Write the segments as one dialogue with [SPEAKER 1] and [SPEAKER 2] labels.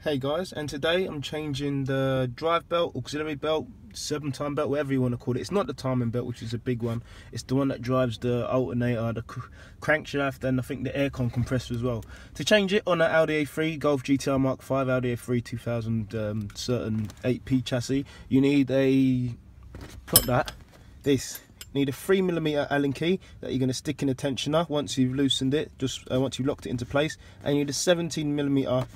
[SPEAKER 1] Hey guys, and today I'm changing the drive belt, auxiliary belt, serpentine belt, whatever you want to call it. It's not the timing belt, which is a big one. It's the one that drives the alternator, the crankshaft, and I think the aircon compressor as well. To change it on an Audi A3 Golf GTR Mark 5 Audi A3 2000 certain 8P chassis, you need a, this. You need a 3mm Allen key that you're going to stick in the tensioner once you've loosened it, once you've locked it into place, and you need a 17mm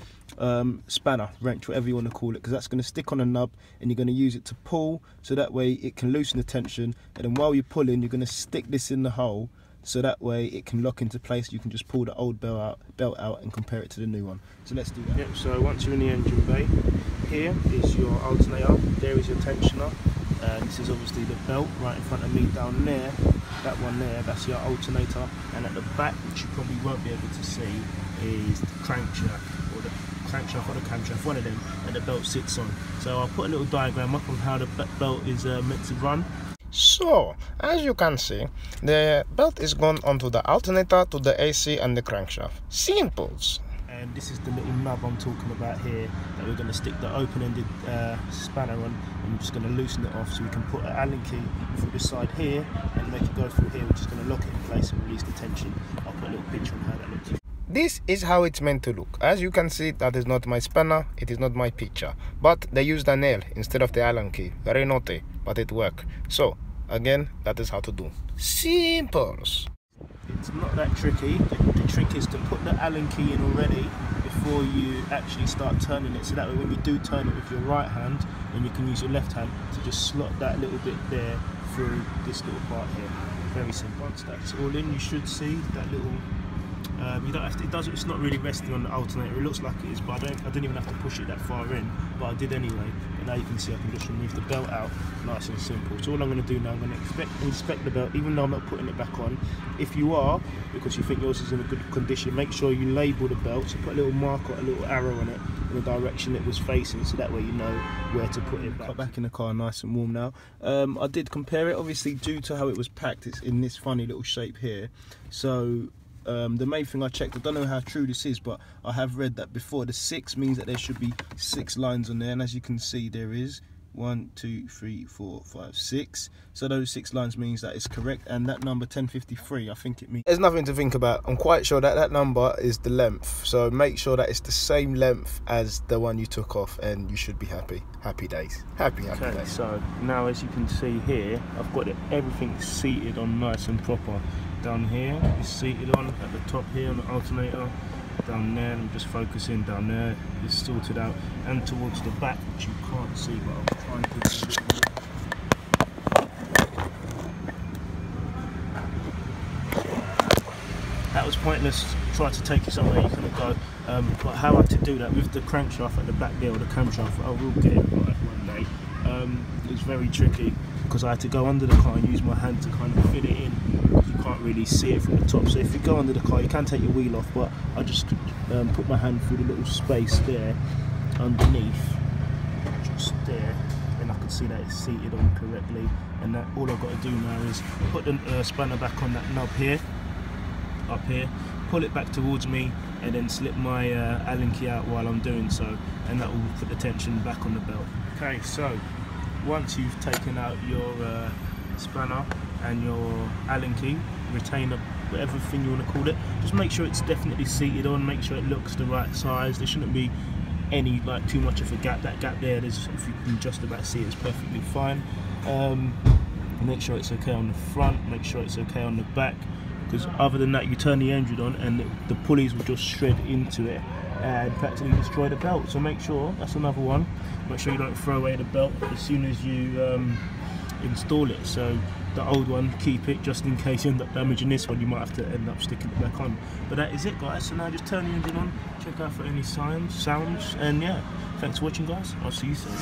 [SPEAKER 1] spanner, wrench, whatever you want to call it, because that's going to stick on a nub and you're going to use it to pull, so that way it can loosen the tension, and then while you're pulling you're going to stick this in the hole so that way it can lock into place. You can just pull the old belt out and compare it to the new one. So let's do that. Yep, so once you're in the engine bay, here is your alternator, there is your tensioner, and this is obviously the belt right in front of me. Down there, that one there, that's your alternator, and at the back, which you probably won't be able to see, is the crankshaft, or the crankshaft or the camshaft, one of them, and the belt sits on. So I'll put a little diagram up of how the belt is meant to run.
[SPEAKER 2] So, as you can see, the belt is gone onto the alternator, to the AC and the crankshaft. Simples.
[SPEAKER 1] And this is the little nub I'm talking about here that we're going to stick the open-ended spanner on. I'm just going to loosen it off so we can put an Allen key through the side here and make it go through here, which is going to lock it in place and release the tension. I'll put a little picture on how that looks.
[SPEAKER 2] This is how it's meant to look. As you can see, that is not my spanner, it is not my picture. But they used a nail instead of the Allen key. Very naughty, but it worked. So, again, that is how to do. Simples.
[SPEAKER 1] It's not that tricky. The trick is to put the Allen key in already before you actually start turning it, so that way when you do turn it with your right hand, then you can use your left hand to just slot that little bit there through this little part here. Very simple. Once that's all in, you should see that little you don't have to, it's not really resting on the alternator. It looks like it is, but I didn't even have to push it that far in, but I did anyway. And now you can see I can just remove the belt out, nice and simple. So all I'm going to do now, I'm going to inspect the belt, even though I'm not putting it back on. If you are, because you think yours is in a good condition, make sure you label the belt. So put a little mark or a little arrow on it in the direction it was facing, so that way you know where to put it back. Got back in the car, nice and warm now. I did compare it, obviously due to how it was packed, it's in this funny little shape here. So the main thing I checked, I don't know how true this is, but I have read that before. The 6 means that there should be 6 lines on there, and as you can see, there is 1, 2, 3, 4, 5, 6. So those 6 lines means that it's correct, and that number 1053, I think it means.
[SPEAKER 2] There's nothing to think about. I'm quite sure that that number is the length, so make sure that it's the same length as the one you took off, and you should be happy. Happy days. Happy days.
[SPEAKER 1] So now, as you can see here, I've got everything seated on nice and proper. Down here is seated on, at the top here on the alternator. Down there, I'm just focusing, down there is sorted out, and towards the back, which you can't see, but I'll try and give it a bit more. That was pointless, try to take you somewhere you couldn't go, but how I had to do that with the crankshaft at the back there, or the camshaft, I will get it right one day. It was very tricky, because I had to go under the car and use my hand to kind of fit it in. You can't really see it from the top, so if you go under the car you can take your wheel off, but I just put my hand through the little space there underneath, just there, and I can see that it's seated on correctly. And that all I've got to do now is put the spanner back on that knob here, up here, pull it back towards me, and then slip my Allen key out while I'm doing so, and that will put the tension back on the belt. Okay, so once you've taken out your spanner and your Allen key, retainer, whatever thing you want to call it, just make sure it's definitely seated on, make sure it looks the right size. There shouldn't be any, like, too much of a gap. That gap there, if you can just about see it, it's perfectly fine. Make sure it's okay on the front, make sure it's okay on the back, because other than that you turn the engine on and the pulleys will just shred into it and practically destroy the belt. So make sure, that's another one, make sure you don't throw away the belt as soon as you install it. So the old one, keep it, just in case you end up damaging this one, you might have to end up sticking it back on. But that is it, guys. So now just turn the engine on, check out for any sounds, and yeah, thanks for watching, guys. I'll see you soon.